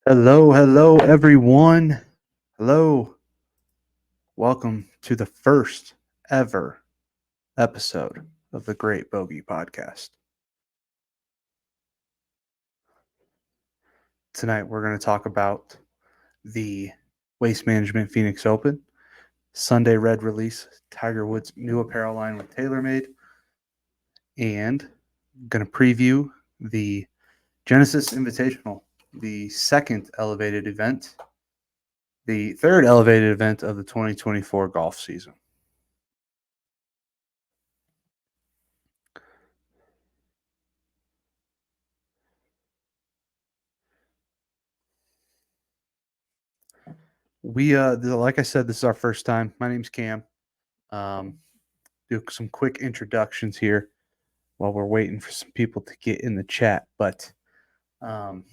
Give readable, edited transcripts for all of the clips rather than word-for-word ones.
Hello, everyone. Hello. Welcome to the first ever episode of the Great Bogey Podcast. Tonight, we're going to talk about the Waste Management Phoenix Open, Sunday Red release, Tiger Woods' new apparel line with TaylorMade, and going to preview the Genesis Invitational, the second elevated event, the third elevated event of the 2024 golf season. Like I said, this is our first time. My name's Cam. Um, do some quick introductions here while we're waiting for some people to get in the chat. But um,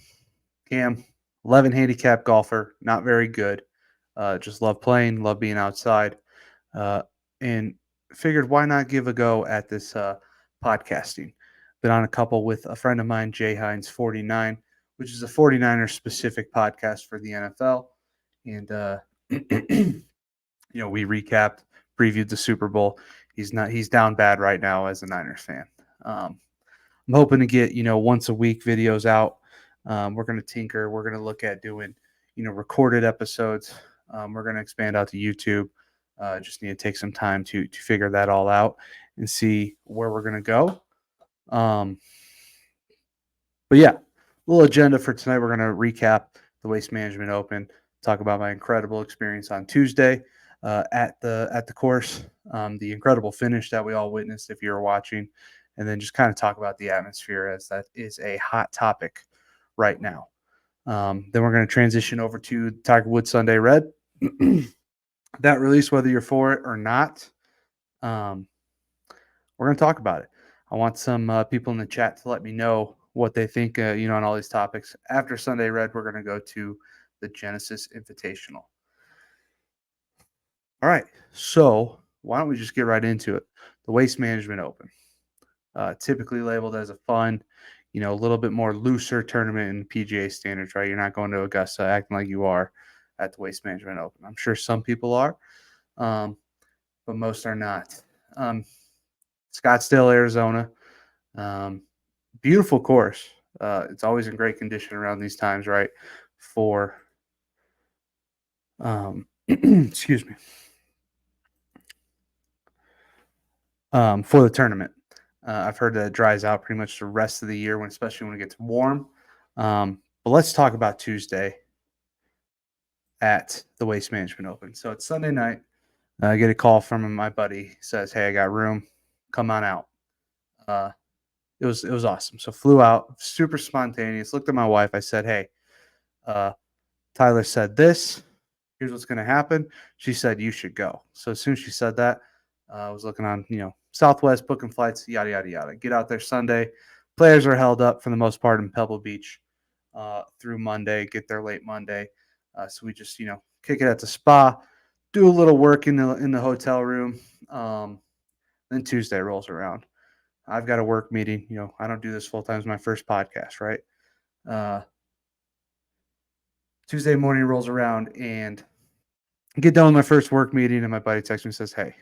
Cam, 11 handicap golfer, not very good. Just love playing, love being outside, uh, and figured why not give a go at this podcasting. Been on a couple with a friend of mine, Jay Hines 49, which is a 49er specific podcast for the NFL. And we recapped, previewed the Super Bowl. He's down bad right now as a Niners fan. I'm hoping to get, once a week videos out. We're going to tinker. We're going to look at doing, recorded episodes. We're going to expand out to YouTube. Just need to take some time to figure that all out and see where we're going to go. But yeah, little agenda for tonight. We're going to recap the Waste Management Open, talk about my incredible experience on Tuesday at the course, the incredible finish that we all witnessed if you were watching, and then just kind of talk about the atmosphere, as that is a hot topic right now. Then we're going to transition over to Tiger Woods Sunday Red. That release, whether you're for it or not, we're going to talk about it. I want some people in the chat to let me know what they think, on all these topics. After Sunday Red, we're going to go to the Genesis Invitational. All right, so why don't we just get right into it? The Waste Management Open, typically labeled as a fun, a little bit more looser tournament in PGA standards, right? You're not going to Augusta acting like you are at the Waste Management Open. I'm sure some people are, but most are not. Scottsdale, Arizona, beautiful course. It's always in great condition around these times, right? For excuse me. For the tournament. I've heard that it dries out pretty much the rest of the year, especially when it gets warm. But let's talk about Tuesday at the Waste Management Open. So it's Sunday night. I get a call from my buddy. He says, "Hey, I got room. Come on out." It was awesome. So flew out, super spontaneous. Looked at my wife. I said, "Hey, Tyler said this. Here's what's going to happen." She said, "You should go." So as soon as she said that, I was looking on, Southwest, booking flights, yada, yada, yada. Get out there Sunday. Players are held up for the most part in Pebble Beach through Monday, get there late Monday. So we just, kick it at the spa, do a little work in the hotel room. Then Tuesday rolls around. I've got a work meeting. I don't do this full time. It's my first podcast, right? Tuesday morning rolls around and get done with my first work meeting, and my buddy texts me and says, "Hey,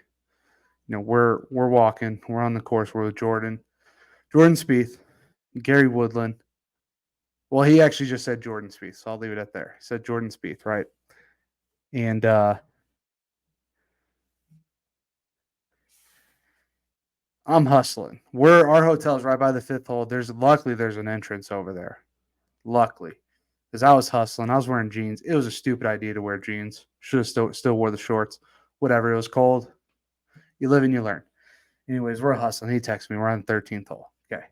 we're walking, we're on the course, we're with Jordan Spieth, Gary Woodland." Well, he actually just said Jordan Spieth, so I'll leave it at there. He said Jordan Spieth, right? And I'm hustling. Our hotel's right by the fifth hole. Luckily there's an entrance over there. Luckily, because I was hustling. I was wearing jeans. It was a stupid idea to wear jeans. Should have still wore the shorts. Whatever. It was cold. You live and you learn. Anyways, we're hustling. He texts me. We're on the 13th hole. Okay.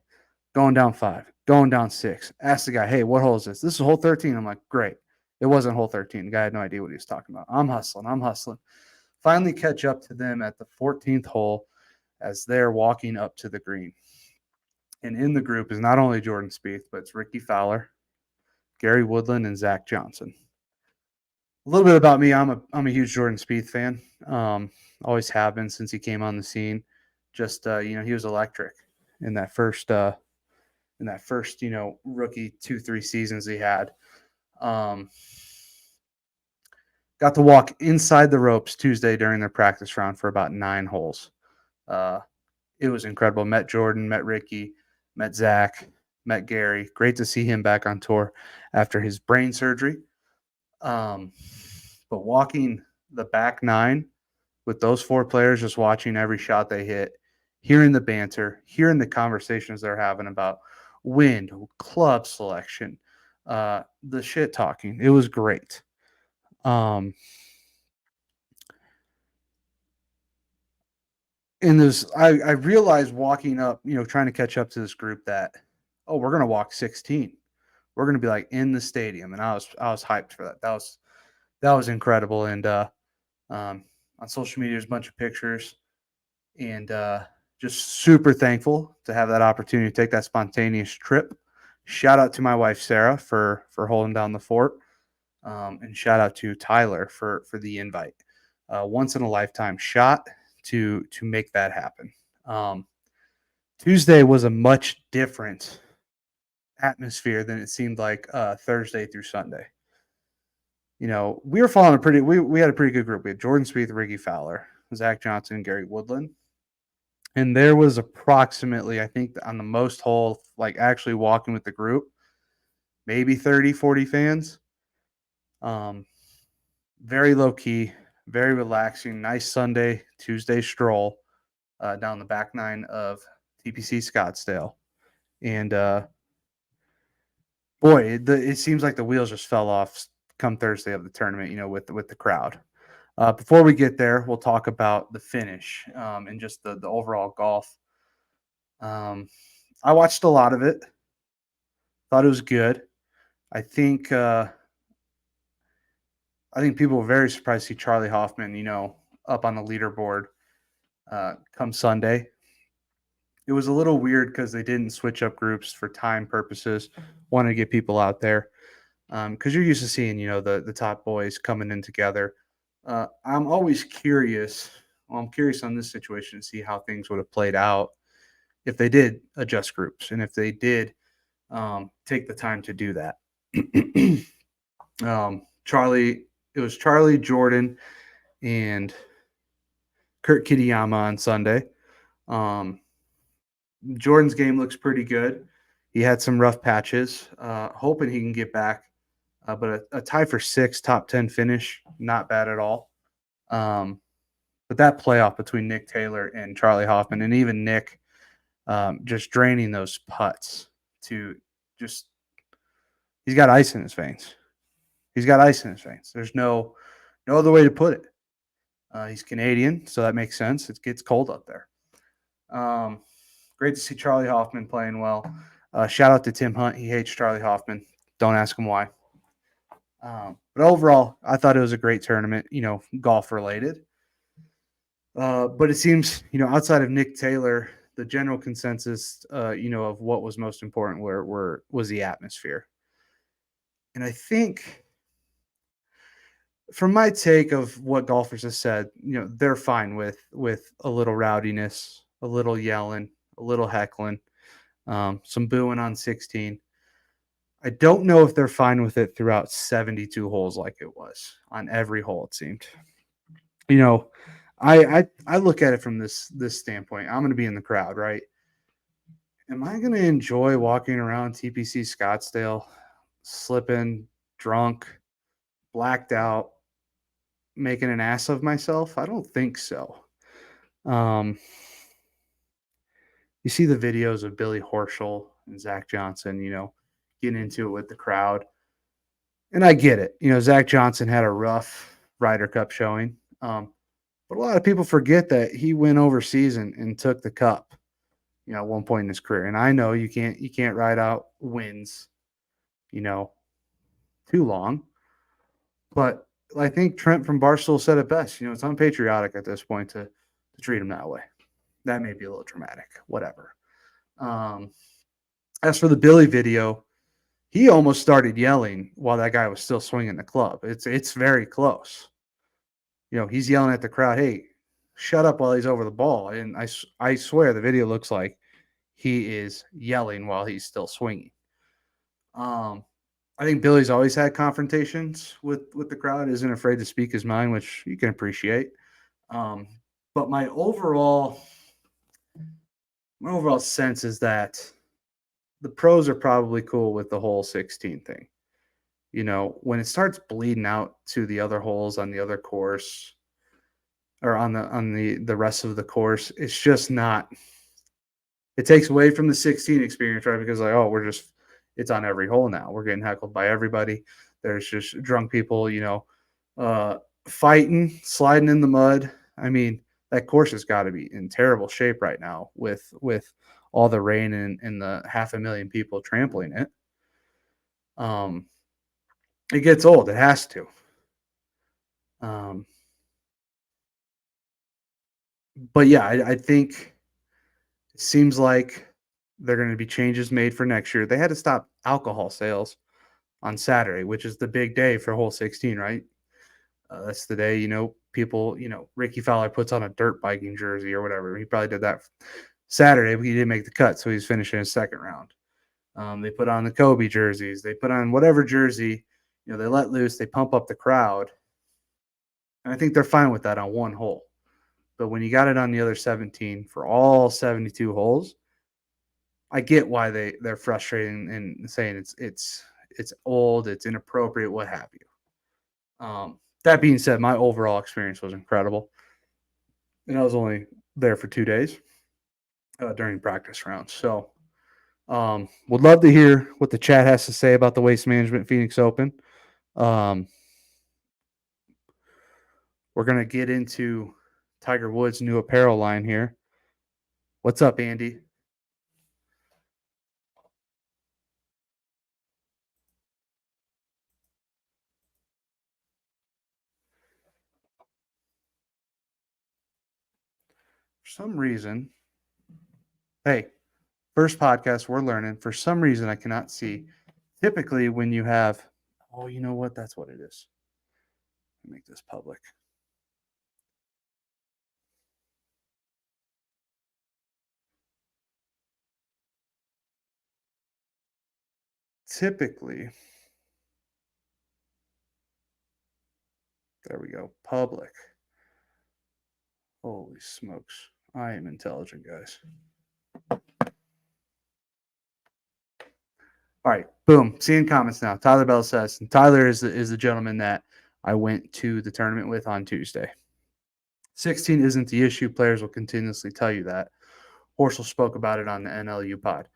Going down 5, going down 6. Ask the guy, "Hey, what hole is this?" "This is hole 13. I'm like, "Great." It wasn't hole 13. The guy had no idea what he was talking about. I'm hustling. Finally catch up to them at the 14th hole as they're walking up to the green. And in the group is not only Jordan Spieth, but it's Ricky Fowler, Gary Woodland, and Zach Johnson. A little bit about me. I'm a huge Jordan Spieth fan. Always have been since he came on the scene. Just he was electric in that first rookie 2-3 seasons he had. Um, got to walk inside the ropes Tuesday during their practice round for about 9 holes. Uh, it was incredible. Met Jordan, met Ricky, met Zach, met Gary. Great to see him back on tour after his brain surgery. Um, but walking the back nine with those 4 players, just watching every shot they hit, hearing the banter, hearing the conversations they're having about wind, club selection, the shit talking. It was great. Um, and I realized walking up, trying to catch up to this group that, oh, we're gonna walk 16. We're gonna be like in the stadium, and I was hyped for that. That was incredible. And um, on social media, there's a bunch of pictures, and just super thankful to have that opportunity to take that spontaneous trip. Shout out to my wife Sarah for holding down the fort, and shout out to Tyler for the invite. Once in a lifetime shot to make that happen. Um, Tuesday was a much different atmosphere than it seemed like Thursday through Sunday. We were following we had a pretty good group. We had Jordan Spieth, Ricky Fowler, Zach Johnson, and Gary Woodland. And there was approximately, I think, on the most hole, like actually walking with the group, maybe 30, 40 fans. Um, very low key, very relaxing, nice Sunday, Tuesday stroll down the back nine of TPC Scottsdale. And boy, it seems like the wheels just fell off come Thursday of the tournament, with the crowd. Before we get there, we'll talk about the finish, and just the overall golf. Um, I watched a lot of it. Thought it was good. I think uh, I think people were very surprised to see Charlie Hoffman, up on the leaderboard come Sunday. It was a little weird because they didn't switch up groups for time purposes. Wanted to get people out there because you're used to seeing, the top boys coming in together. I'm always curious. Well, I'm curious on this situation to see how things would have played out if they did adjust groups and if they did take the time to do that. It was Charlie, Jordan, and Kurt Kitayama on Sunday. Um, Jordan's game looks pretty good. He had some rough patches. Hoping he can get back, but a tie for 6, top 10 finish, not bad at all. Um, but that playoff between Nick Taylor and Charlie Hoffman, and even Nick, just draining those putts to just he's got ice in his veins. He's got ice in his veins. There's no other way to put it. He's Canadian, so that makes sense. It gets cold up there. Um, Great to see Charlie Hoffman playing well. Shout out to Tim Hunt. He hates Charlie Hoffman. Don't ask him why. But overall, I thought it was a great tournament, golf related. But it seems, outside of Nick Taylor, the general consensus, of what was most important was the atmosphere. And I think from my take of what golfers have said, they're fine with a little rowdiness, a little yelling, a little heckling, some booing on 16. I don't know if they're fine with it throughout 72 holes like it was on every hole. It seemed, you know, I look at it from this standpoint. I'm going to be in the crowd, right? Am I going to enjoy walking around TPC Scottsdale, slipping, drunk, blacked out, making an ass of myself? I don't think so. Um, you see the videos of Billy Horschel and Zach Johnson, getting into it with the crowd. And I get it. Zach Johnson had a rough Ryder Cup showing. But a lot of people forget that he went overseas and took the cup, at one point in his career. And I know you can't ride out wins, you know, too long. But I think Trent from Barstool said it best. It's unpatriotic at this point to treat him that way. That may be a little dramatic. Whatever. Um, as for the Billy video, he almost started yelling while that guy was still swinging the club. It's very close. He's yelling at the crowd, "Hey, shut up while he's over the ball." And I swear the video looks like he is yelling while he's still swinging. Um, I think Billy's always had confrontations with the crowd, isn't afraid to speak his mind, which you can appreciate. Um, but my overall sense is that the pros are probably cool with the whole 16 thing. When it starts bleeding out to the other holes on the other course or on the rest of the course, it's just not. It takes away from the 16 experience, right? Because like, oh, it's on every hole now. We're getting heckled by everybody. There's just drunk people, uh, fighting, sliding in the mud. I mean, that course has got to be in terrible shape right now with all the rain and the 500,000 people trampling it. Um, it gets old. It has to. Um, but yeah, I think it seems like they're going to be changes made for next year. They had to stop alcohol sales on Saturday, which is the big day for hole 16, right? That's the day, people, Ricky Fowler puts on a dirt biking jersey or whatever. He probably did that Saturday, but he didn't make the cut, so he's finishing his second round. They put on the Kobe jerseys. They put on whatever jersey, they let loose. They pump up the crowd. And I think they're fine with that on one hole. But when you got it on the other 17 for all 72 holes, I get why they're frustrating and saying it's old, it's inappropriate, what have you. That being said, my overall experience was incredible, and I was only there for 2 days during practice rounds. So, would love to hear what the chat has to say about the Waste Management Phoenix Open. Um, we're gonna get into Tiger Woods' new apparel line here. What's up, Andy? For some reason, hey, first podcast, we're learning. For some reason, I cannot see. Typically, when you have, oh, you know what? That's what it is. Make this public. Typically, there we go. Public. Holy smokes. I am intelligent, guys. All right. Boom. Seeing comments now. Tyler Bell says, and Tyler is the gentleman that I went to the tournament with on Tuesday. 16 isn't the issue. Players will continuously tell you that. Horschel spoke about it on the NLU pod.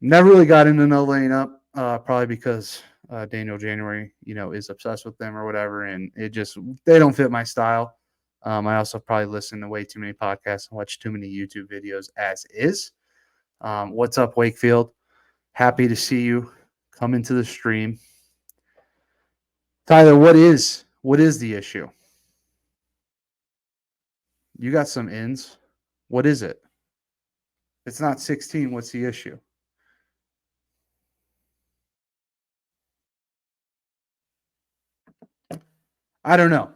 Never really got into no lane up, probably because Daniel January, is obsessed with them or whatever, and they don't fit my style. I also probably listen to way too many podcasts and watch too many YouTube videos as is. What's up, Wakefield? Happy to see you come into the stream. Tyler, what is the issue? You got some ins. What is it? It's not 16. What's the issue? I don't know.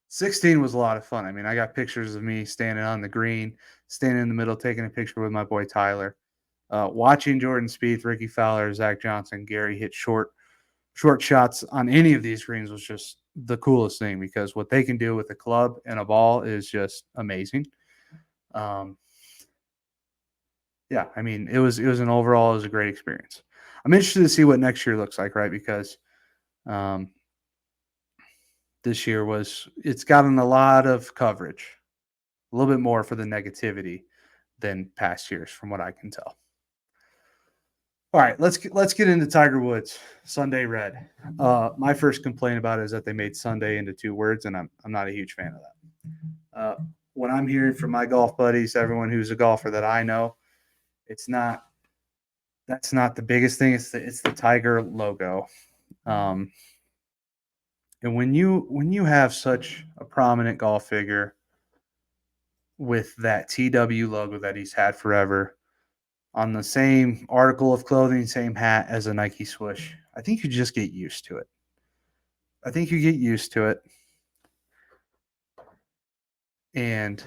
16 was a lot of fun. I mean, I got pictures of me standing on the green, standing in the middle, taking a picture with my boy Tyler. Watching Jordan Spieth, Ricky Fowler, Zach Johnson, Gary hit short shots on any of these greens was just the coolest thing because what they can do with a club and a ball is just amazing. Um, yeah, I mean, it was a great experience. I'm interested to see what next year looks like, right? Because um, this year it's gotten a lot of coverage, a little bit more for the negativity than past years, from what I can tell. All right, let's get into Tiger Woods Sunday Red. My first complaint about it is that they made Sunday into two words, and I'm not a huge fan of that. What I'm hearing from my golf buddies, everyone who's a golfer that I know, it's not that's not the biggest thing. It's the Tiger logo, um, and when you have such a prominent golf figure with that TW logo that he's had forever on the same article of clothing, same hat as a Nike swoosh, I think you just get used to it. I think you get used to it. And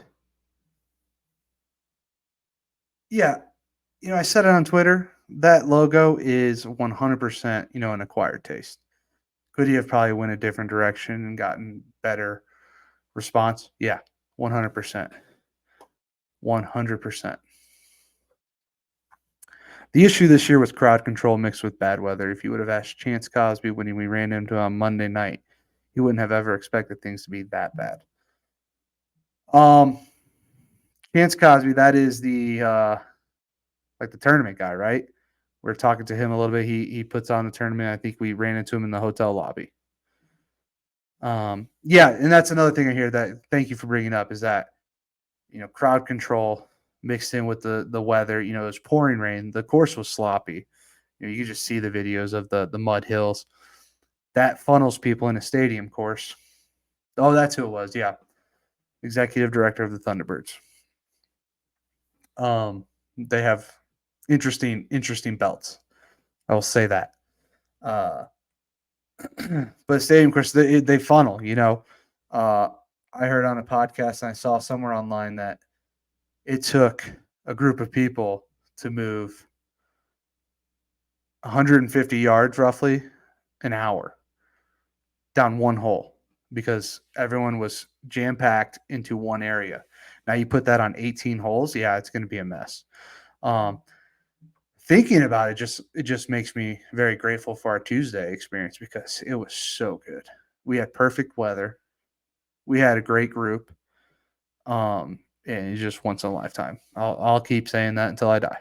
yeah, I said it on Twitter. that logo is 100%, an acquired taste. Could he have probably went a different direction and gotten better response? Yeah, 100%. 100%. The issue this year was crowd control mixed with bad weather. If you would have asked Chance Cosby when we ran into him on Monday night, he wouldn't have ever expected things to be that bad. Um, Chance Cosby, that is the like the tournament guy, right? We're talking to him a little bit. He puts on the tournament. I think we ran into him in the hotel lobby. Yeah, and that's another thing I hear that. Thank you for bringing up is that crowd control mixed in with the weather. It was pouring rain. The course was sloppy. You could just see the videos of the mud hills. That funnels people in a stadium course. Oh, that's who it was. Yeah, executive director of the Thunderbirds. They have interesting belts. I will say that. Uh, but stadium course, they funnel. Uh, I heard on a podcast and I saw somewhere online that it took a group of people to move 150 yards roughly an hour down one hole because everyone was jam packed into one area. Now you put that on 18 holes, yeah, it's going to be a mess. Um, Thinking about it just makes me very grateful for our Tuesday experience because it was so good. We had perfect weather. We had a great group. And it's just once in a lifetime. I'll keep saying that until I die.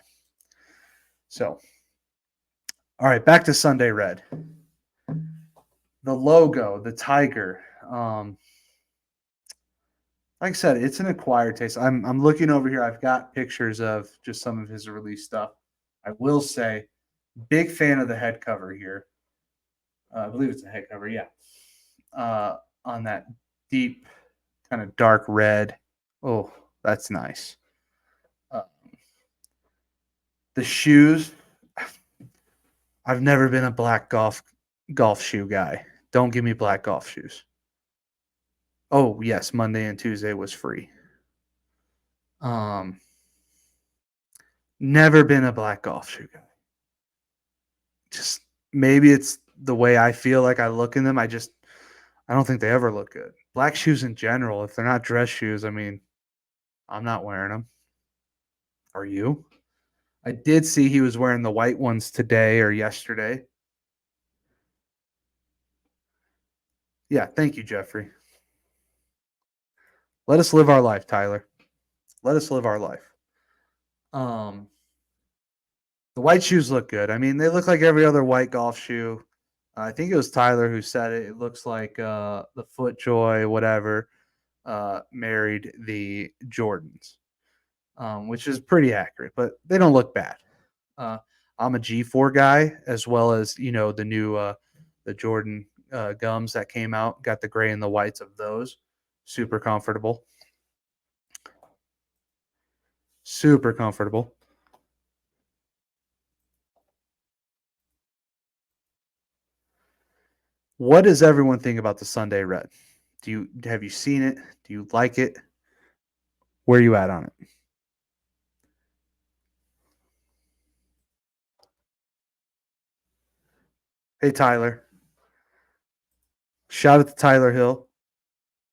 So, all right, back to Sunday Red. The logo, the tiger. Like I said, it's an acquired taste. I'm looking over here. I've got pictures of just some of his release stuff. I will say, big fan of the head cover here. I believe it's a head cover, yeah. On that deep, kind of dark red. Oh, that's nice. Uh, the shoes. I've never been a black golf shoe guy. Don't give me black golf shoes. Oh yes, Monday and Tuesday was free. Um, Never been a black golf shoe guy. Just maybe it's the way I feel like I look in them. I don't think they ever look good. Black shoes in general, if they're not dress shoes, I mean, I'm not wearing them. Are you? I did see he was wearing the white ones today or yesterday. Yeah, thank you, Jeffrey. Let us live our life, Tyler. Let us live our life. Um, the white shoes look good. I mean, they look like every other white golf shoe. I think it was Tyler who said it. It looks like the FootJoy, whatever, married the Jordans, which is pretty accurate, but they don't look bad. Uh, I'm a G4 guy, as well as the new the Jordan gums that came out. Got the gray and the whites of those. Super comfortable. Super comfortable. What does everyone think about the Sunday Red? Have you seen it? Do you like it? Where are you at on it? Hey Tyler, shout out to Tyler Hill.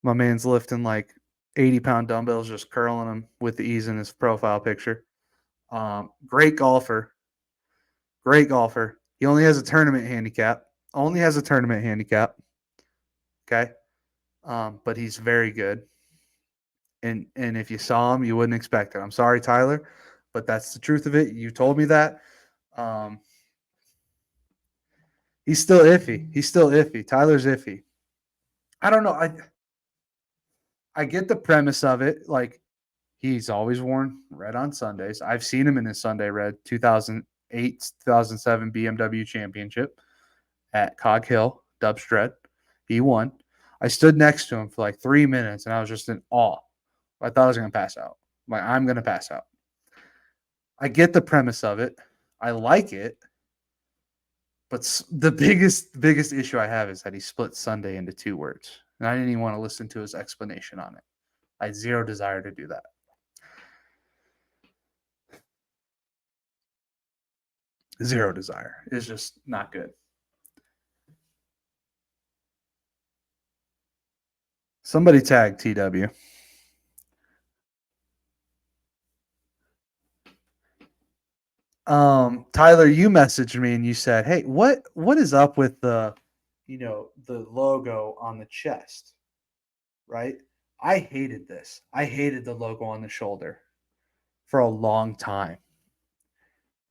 My man's lifting like 80-pound dumbbells, just curling them with the ease in his profile picture. Great golfer. Great golfer. He only has a tournament handicap. Only has a tournament handicap. Okay. But he's very good. And if you saw him, you wouldn't expect it. I'm sorry, Tyler, but that's the truth of it. You told me that. Um, he's still iffy. He's still iffy. Tyler's iffy. I don't know. I get the premise of it. Like he's always worn red on Sundays. I've seen him in his Sunday red 2008, 2007 BMW Championship at Cog Hill, Dubstred. He won. I stood next to him for like 3 minutes and I was just in awe. I thought I was going to pass out. Like, I'm going to pass out. I get the premise of it. I like it. But the biggest issue I have is that he split Sunday into two words. And I didn't even want to listen to his explanation on it. I had zero desire to do that. Zero desire. It's just not good. Somebody tag TW. Tyler, you messaged me and you said, "Hey, what is up with the logo on the chest?" Right? I hated this. I hated the logo on the shoulder for a long time.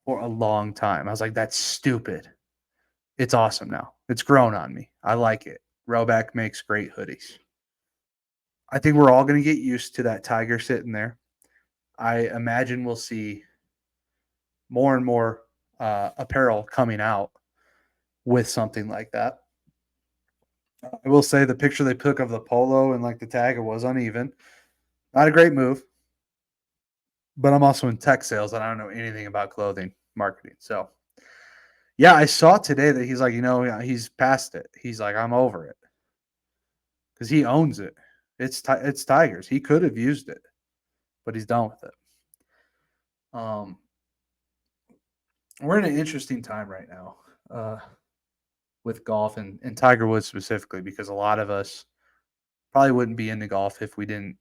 For a long time. I was like, "That's stupid." It's awesome now. It's grown on me. I like it. Roback makes great hoodies. I think we're all going to get used to that tiger sitting there. I imagine we'll see more and more apparel coming out with something like that. I will say the picture they took of the polo and like the tag, it was uneven. Not a great move, but I'm also in tech sales and I don't know anything about clothing marketing. So, yeah, I saw today that he's like, he's past it. He's like, I'm over it because he owns it. It's Tigers. He could have used it, but he's done with it. Um, we're in an interesting time right now with golf and Tiger Woods specifically because a lot of us probably wouldn't be into golf if we didn't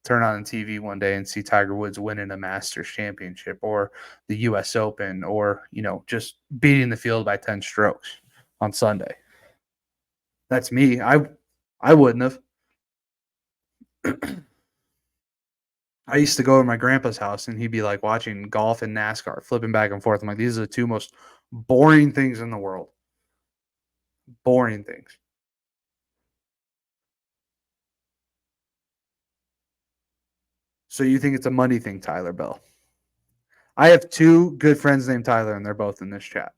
turn on the TV one day and see Tiger Woods winning a Masters championship or the US Open or, just beating the field by 10 strokes on Sunday. That's me. I wouldn't have. I used to go to my grandpa's house and he'd be like watching golf and NASCAR, flipping back and forth. I'm like, these are the two most boring things in the world. Boring things. So you think it's a money thing, Tyler Bell? I have two good friends named Tyler, and they're both in this chat.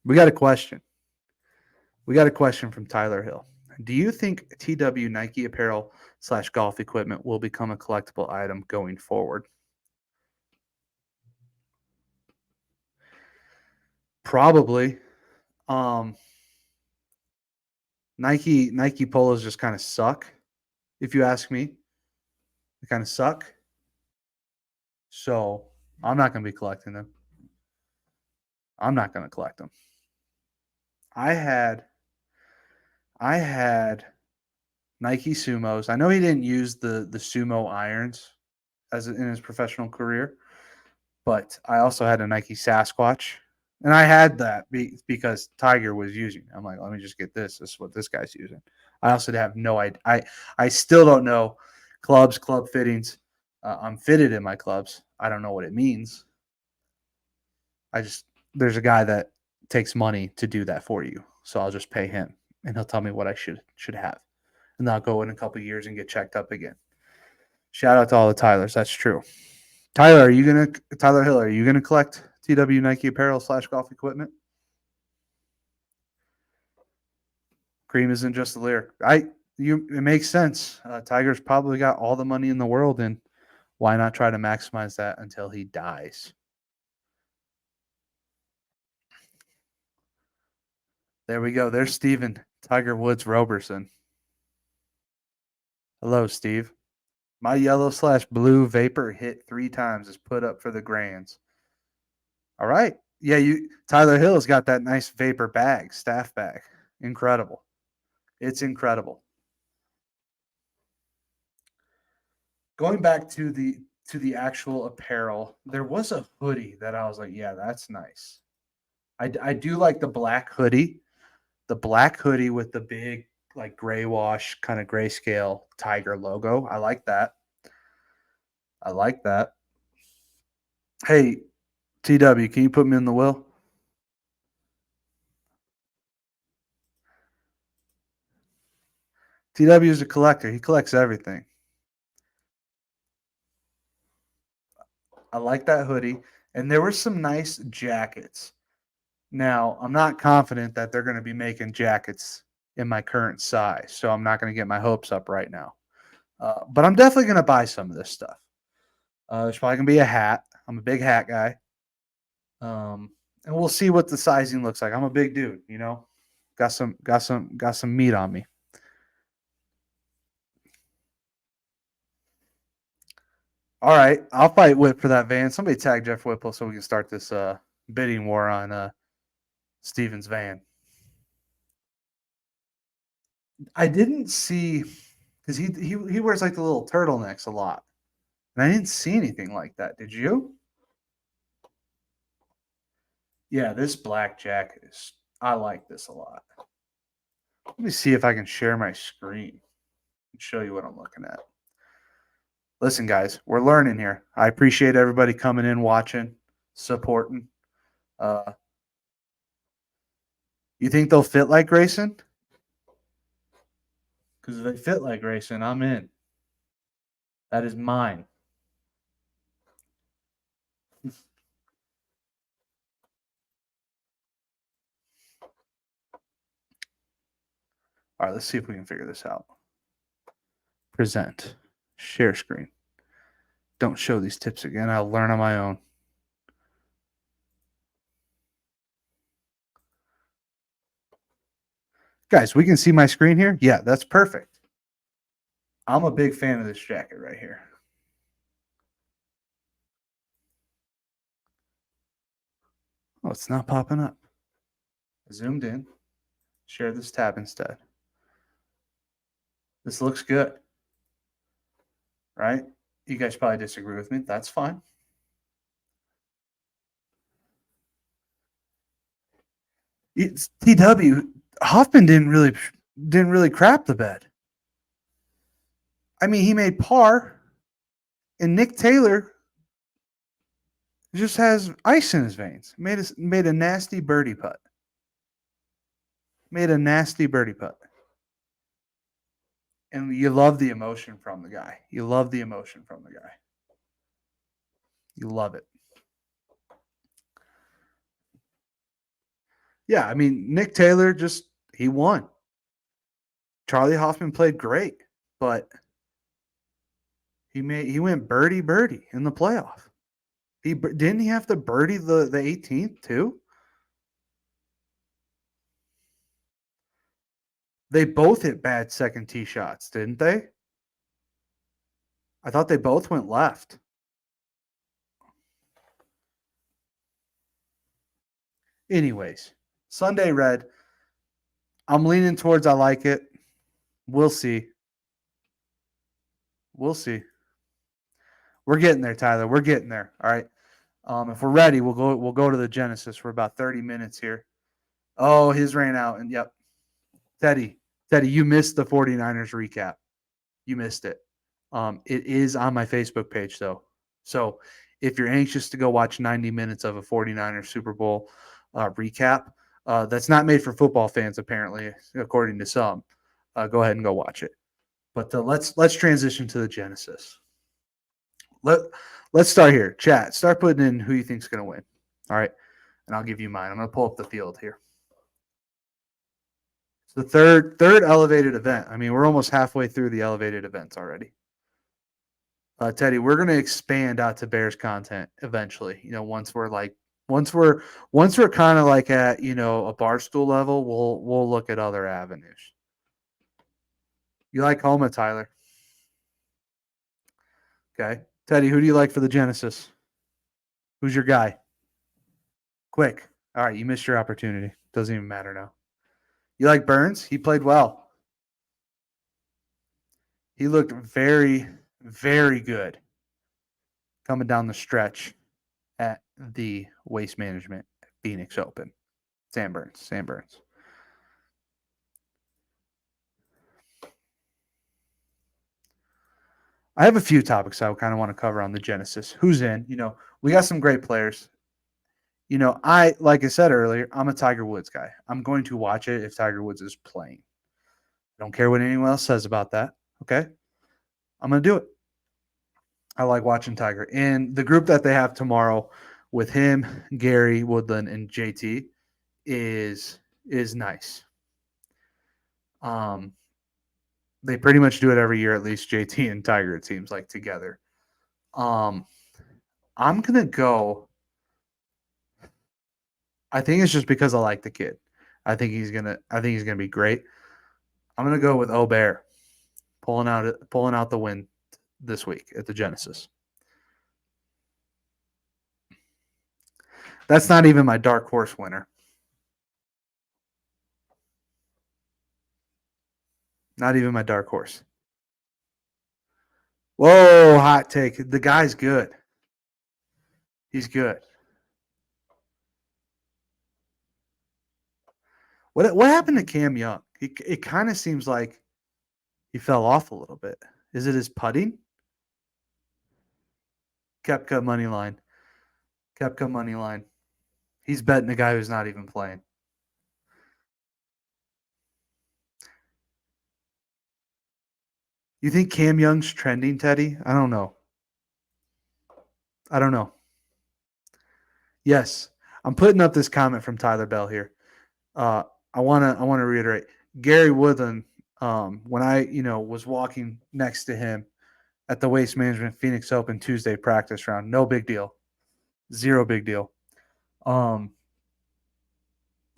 We got a question. We got a question from Tyler Hill. Do you think TW Nike apparel / golf equipment will become a collectible item going forward? Probably. Um, Nike polos just kind of suck, if you ask me. They kind of suck. So I'm not going to be collecting them. I'm not going to collect them. I had Nike Sumos. I know he didn't use the Sumo irons in his professional career, but I also had a Nike Sasquatch, and I had that because Tiger was using it. I'm like, let me just get this. This is what this guy's using. I also have no idea. I still don't know club fittings. I'm fitted in my clubs. I don't know what it means. There's a guy that takes money to do that for you, so I'll just pay him, and he'll tell me what I should have, and then I'll go in a couple years and get checked up again. Shout out to all the Tylers. That's true. Tyler Hill, are you gonna collect TW Nike apparel / golf equipment? Cream isn't just a lyric. It makes sense. Tiger's probably got all the money in the world, and why not try to maximize that until he dies? There we go. There's Steven, Tiger Woods Roberson. Hello, Steve. My yellow / blue vapor hit 3 times is put up for the grands. All right. Yeah, Tyler Hill's got that nice vapor bag, staff bag. Incredible. It's incredible. Going back to the actual apparel, there was a hoodie that I was like, yeah, that's nice. I do like the black hoodie with the big like gray wash kind of grayscale tiger logo. I like that. I like that. Hey, TW, can you put me in the will? TW is a collector. He collects everything. I like that hoodie. And there were some nice jackets. Now, I'm not confident that they're going to be making jackets in my current size, so I'm not going to get my hopes up right now. But I'm definitely going to buy some of this stuff. There's probably going to be a hat. I'm a big hat guy. And we'll see what the sizing looks like. I'm a big dude, got some meat on me. All right, I'll fight Whip for that van. Somebody tag Jeff Whipple so we can start this bidding war on Steven's van. I didn't see because he wears like the little turtlenecks a lot, and I didn't see anything like that. Did you? Yeah, this black jacket is. I like this a lot. Let me see if I can share my screen and show you what I'm looking at. Listen, guys, we're learning here. I appreciate everybody coming in, watching, supporting. Uh, you think they'll fit like Grayson? Because if they fit like Grayson, I'm in. That is mine. All right, let's see if we can figure this out. Present. Share screen. Don't show these tips again. I'll learn on my own. Guys, we can see my screen here? Yeah, that's perfect. I'm a big fan of this jacket right here. Oh, it's not popping up. Zoomed in. Share this tab instead. This looks good. Right? You guys probably disagree with me. That's fine. It's TW. Hoffman didn't really crap the bed. I mean, he made par, and Nick Taylor just has ice in his veins. Made a nasty birdie putt. Made a nasty birdie putt. And you love the emotion from the guy. You love the emotion from the guy. You love it. Yeah, I mean, Nick Taylor he won. Charlie Hoffman played great, but he went birdie in the playoff. Didn't he have to birdie the 18th too? They both hit bad second tee shots, didn't they? I thought they both went left. Anyways, Sunday Red. I'm leaning towards I like it. We'll see. We'll see. We're getting there, Tyler. We're getting there. All right. If we're ready, we'll go to the Genesis for about 30 minutes here. Oh, his ran out. And yep. Teddy, you missed the 49ers recap. You missed it. It is on my Facebook page, though. So if you're anxious to go watch 90 minutes of a 49ers Super Bowl recap, that's not made for football fans, apparently, according to some, go ahead and go watch it. But let's transition to the Genesis. Let's start here. Chat, start putting in who you think's going to win. All right, and I'll give you mine. I'm going to pull up the field here. It's the third elevated event. I mean, we're almost halfway through the elevated events already. Teddy, we're going to expand out to Bears content eventually. You know, once we're kind of like at a barstool level, we'll look at other avenues. You like Homa, Tyler? Okay, Teddy, who do you like for the Genesis? Who's your guy? Quick. All right, you missed your opportunity. Doesn't even matter now. You like Burns? He played well. He looked very, very good coming down the stretch at the Waste Management Phoenix Open. Sam Burns. I have a few topics I kind of want to cover on the Genesis. Who's in? We got some great players. Like I said earlier, I'm a Tiger Woods guy. I'm going to watch it if Tiger Woods is playing. I don't care what anyone else says about that. Okay. I'm going to do it. I like watching Tiger. And the group that they have tomorrow with him, Gary, Woodland, and JT is nice. They pretty much do it every year, at least JT and Tiger, it seems like, together. I'm gonna go. I think it's just because I like the kid. I think he's gonna be great. I'm gonna go with Obear pulling out the win this week at the Genesis. That's not even my dark horse winner. Not even my dark horse. Whoa, hot take. The guy's good. He's good. What happened to Cam Young? It kind of seems like he fell off a little bit. Is it his putting? Kepka money line. Kepka money line. He's betting a guy who's not even playing. You think Cam Young's trending, Teddy? I don't know. I don't know. Yes, I'm putting up this comment from Tyler Bell here. I wanna reiterate. Gary Woodland, when I was walking next to him at the Waste Management Phoenix Open Tuesday practice round, no big deal, zero big deal. Under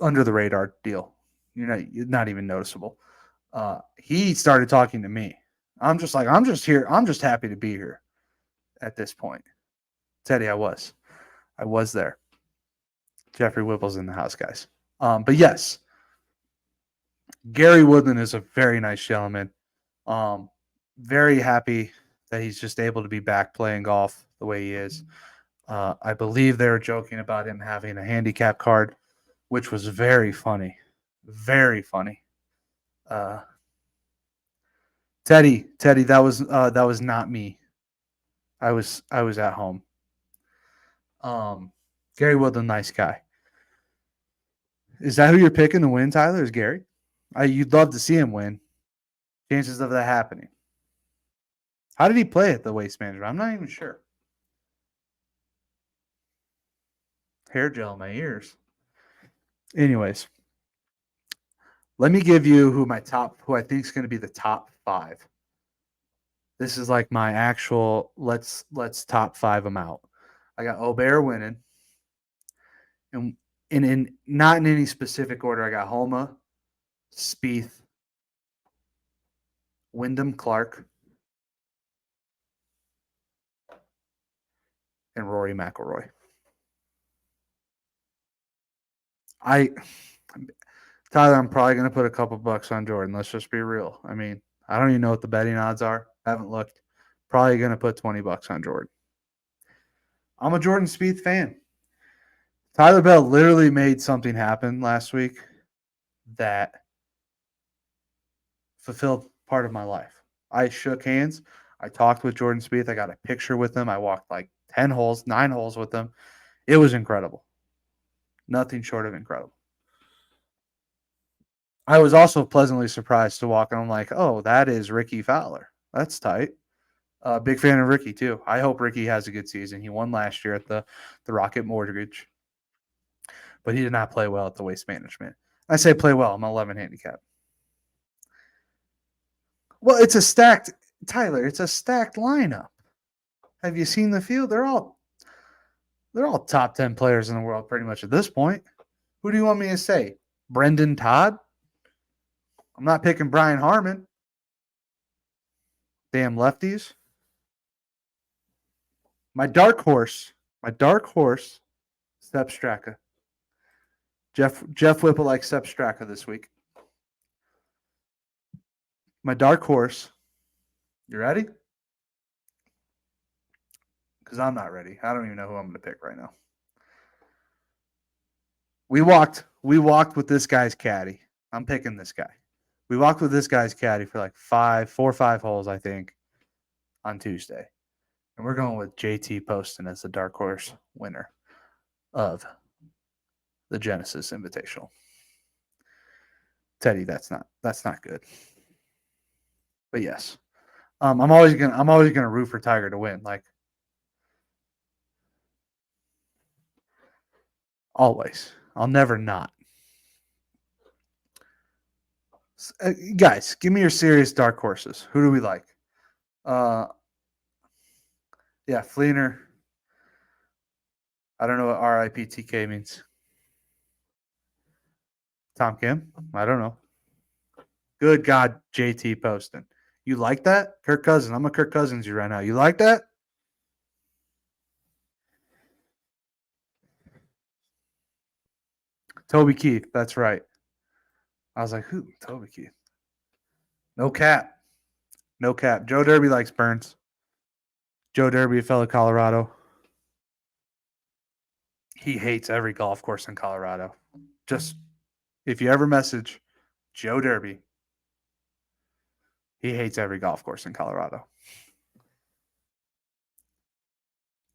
the radar deal. You're not even noticeable. He started talking to me. I'm just like, I'm just here. I'm just happy to be here at this point. Teddy, I was there. Jeffrey Whipple's in the house, guys. But yes, Gary Woodland is a very nice gentleman. Very happy that he's just able to be back playing golf the way he is. I believe they were joking about him having a handicap card, which was very funny. Very funny. Teddy, that was not me. I was at home. Gary Woodland, nice guy. Is that who you're picking to win, Tyler? Is Gary? You'd love to see him win. Chances of that happening. How did he play at the Waste Management? I'm not even sure. Hair gel in my ears. Anyways, let me give you who I think is going to be the top 5. This is like my actual let's top 5 them out. I got Obear winning, and in not in any specific order. I got Homa, Spieth, Wyndham Clark, and Rory McIlroy. Tyler, I'm probably going to put a couple bucks on Jordan. Let's just be real. I mean, I don't even know what the betting odds are. I haven't looked. Probably going to put 20 bucks on Jordan. I'm a Jordan Spieth fan. Tyler Bell literally made something happen last week that fulfilled part of my life. I shook hands. I talked with Jordan Spieth. I got a picture with him. I walked like 9 holes with him. It was incredible. Nothing short of incredible. I was also pleasantly surprised to walk and I'm like, oh, that is Ricky Fowler. That's tight. Big fan of Ricky too. I hope Ricky has a good season. He won last year at the Rocket Mortgage, but he did not play well at the Waste Management. I say play well. I'm 11 handicap. Well, it's a stacked Tyler. It's a stacked lineup. Have you seen the field? They're all top 10 players in the world pretty much at this point. Who do you want me to say? Brendan Todd? I'm not picking Brian Harmon. Damn lefties. My dark horse, Sepp Straka. Jeff Whipple likes Sepp Straka this week. My dark horse. You ready? Because I'm not ready. I don't even know who I'm going to pick right now. We walked with this guy's caddy. I'm picking this guy. We walked with this guy's caddy for like 4 or 5 holes, I think, on Tuesday. And we're going with JT Poston as the dark horse winner of the Genesis Invitational. Teddy, that's not good. But yes. I'm always gonna root for Tiger to win. Like always. I'll never not. Guys, give me your serious dark horses. Who do we like? Yeah, Fleener. I don't know what RIPTK means. Tom Kim? I don't know. Good God, JT Poston. You like that? Kirk Cousins. I'm a Kirk Cousins you right now. You like that? Toby Keith. That's right. I was like, who? Toby Keith. No cap. No cap. Joe Derby likes Burns. Joe Derby, a fellow Colorado. He hates every golf course in Colorado. Just if you ever message Joe Derby, he hates every golf course in Colorado.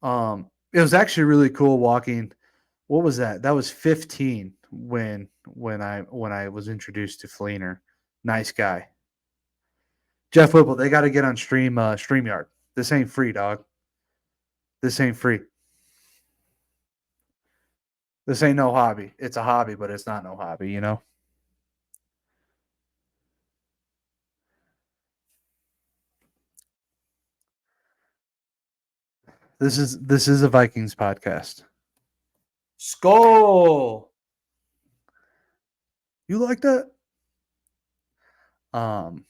It was actually really cool walking. What was that? That was 15 when I was introduced to Fleener. Nice guy. Jeff Whipple, they got to get on StreamYard. This ain't free, dog. This ain't free. This ain't no hobby. It's a hobby, but it's not no hobby, you know? This is a Vikings podcast. Skull. You like that? Um,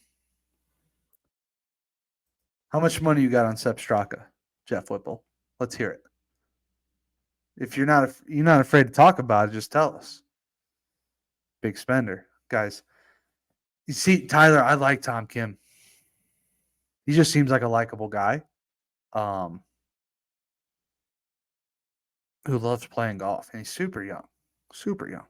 how much money you got on Sep Straka, Jeff Whipple? Let's hear it. If you're not afraid to talk about it, just tell us. Big spender, guys. You see, Tyler, I like Tom Kim. He just seems like a likable guy, um, who loves playing golf, and he's super young, super young.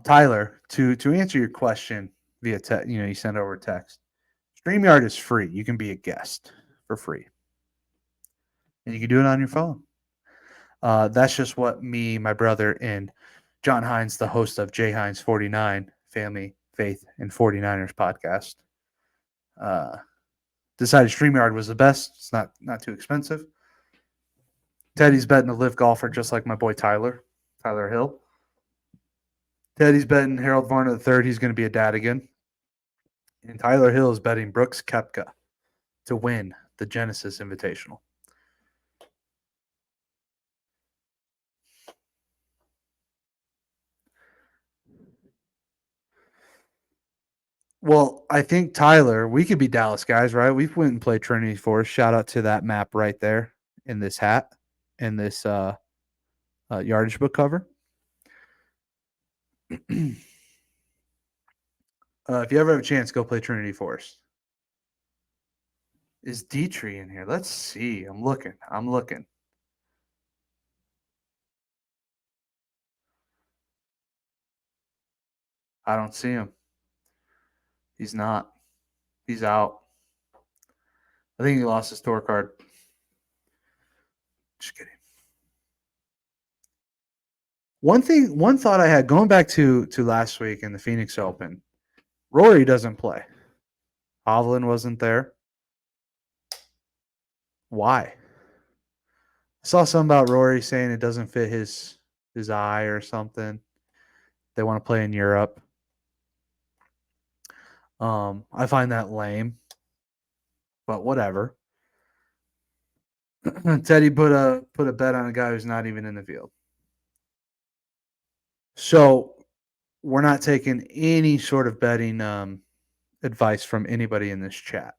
Tyler, to answer your question via text, you send over text. StreamYard is free. You can be a guest for free, and you can do it on your phone. That's just what me, my brother, and John Hines, the host of J Hines 49 Family, Faith, and 49ers podcast, uh, decided StreamYard was the best. It's not too expensive. Teddy's betting a live golfer just like my boy Tyler Hill. Teddy's betting Harold Varner III. He's going to be a dad again. And Tyler Hill is betting Brooks Koepka to win the Genesis Invitational. Well, I think Tyler, we could be Dallas guys, right? We went and played Trinity Forest. Shout out to that map right there in this hat, in this yardage book cover. If you ever have a chance, go play Trinity Forest. Is Dietrich in here? Let's see. I'm looking. I don't see him. He's not. He's out. I think he lost his tour card. Just kidding. One thought I had going back to last week in the Phoenix Open, Rory doesn't play. Hovland wasn't there. Why? I saw something about Rory saying it doesn't fit his eye or something. They want to play in Europe. I find that lame, but whatever. Teddy put a bet on a guy who's not even in the field. So we're not taking any sort of betting advice from anybody in this chat.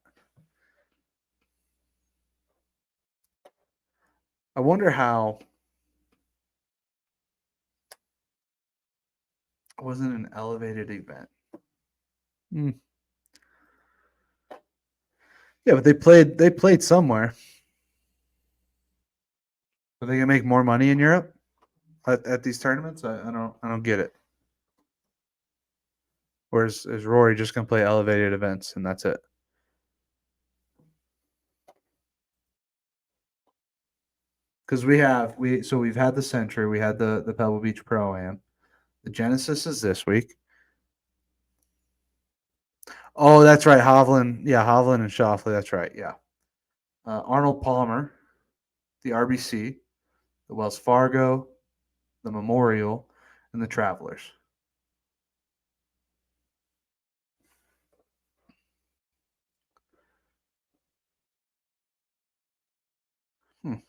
I wonder how. It wasn't an elevated event. Yeah, but they played somewhere. Are they gonna make more money in Europe at these tournaments? I don't get it. Or is Rory just gonna play elevated events and that's it? Because we've had the Century, we had the Pebble Beach Pro Am, the Genesis is this week. Oh, that's right, Hovland. Yeah, Hovland and Schauffele. That's right. Yeah, Arnold Palmer, the RBC, the Wells Fargo, the Memorial, and the Travelers. All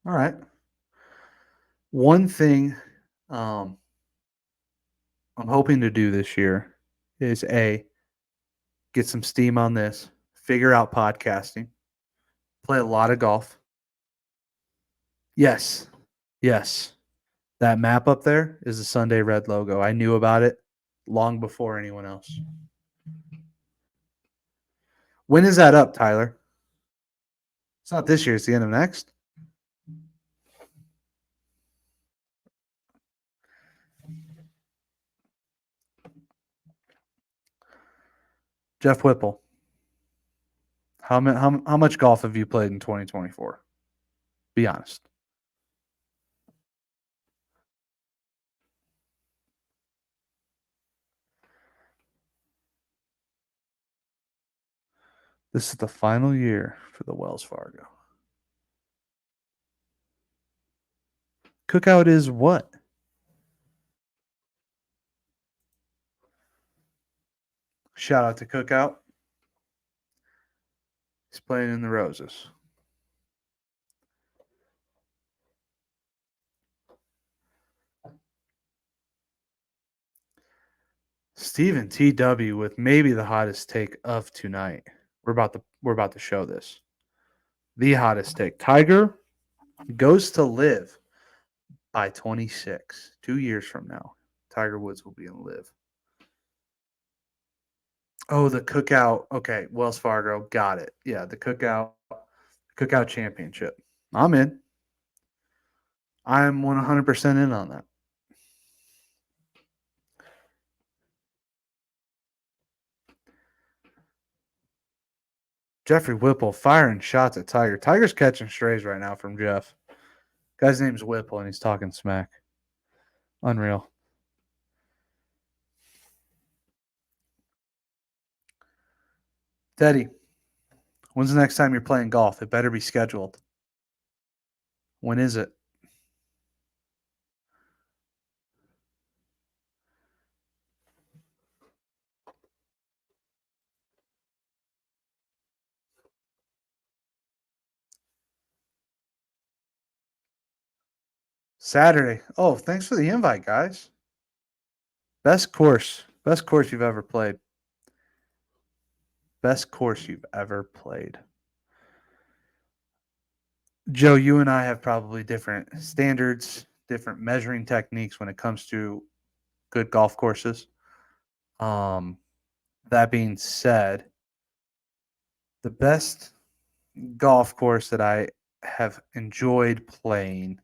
right. One thing I'm hoping to do this year is get some steam on this, figure out podcasting. Play a lot of golf. Yes. Yes. That map up there is the Sunday Red logo. I knew about it long before anyone else. When is that up, Tyler? It's not this year. It's the end of next. Jeff Whipple. How much golf have you played in 2024? Be honest. This is the final year for the Wells Fargo. Cookout is what? Shout out to Cookout. He's playing in the Roses. Steven TW with maybe the hottest take of tonight. We're about to show this. The hottest take. Tiger goes to live by 26. 2 years from now, Tiger Woods will be in live. Oh, the Cookout. Okay, Wells Fargo. Got it. Yeah, the Cookout Championship. I'm in. I'm 100% in on that. Jeffrey Whipple firing shots at Tiger. Tiger's catching strays right now from Jeff. Guy's name's Whipple, and he's talking smack. Unreal. Teddy, when's the next time you're playing golf? It better be scheduled. When is it? Saturday. Oh, thanks for the invite, guys. Best course. Best course you've ever played. Best course you've ever played. Joe, you and I have probably different standards, different measuring techniques when it comes to good golf courses. That being said, the best golf course that I have enjoyed playing,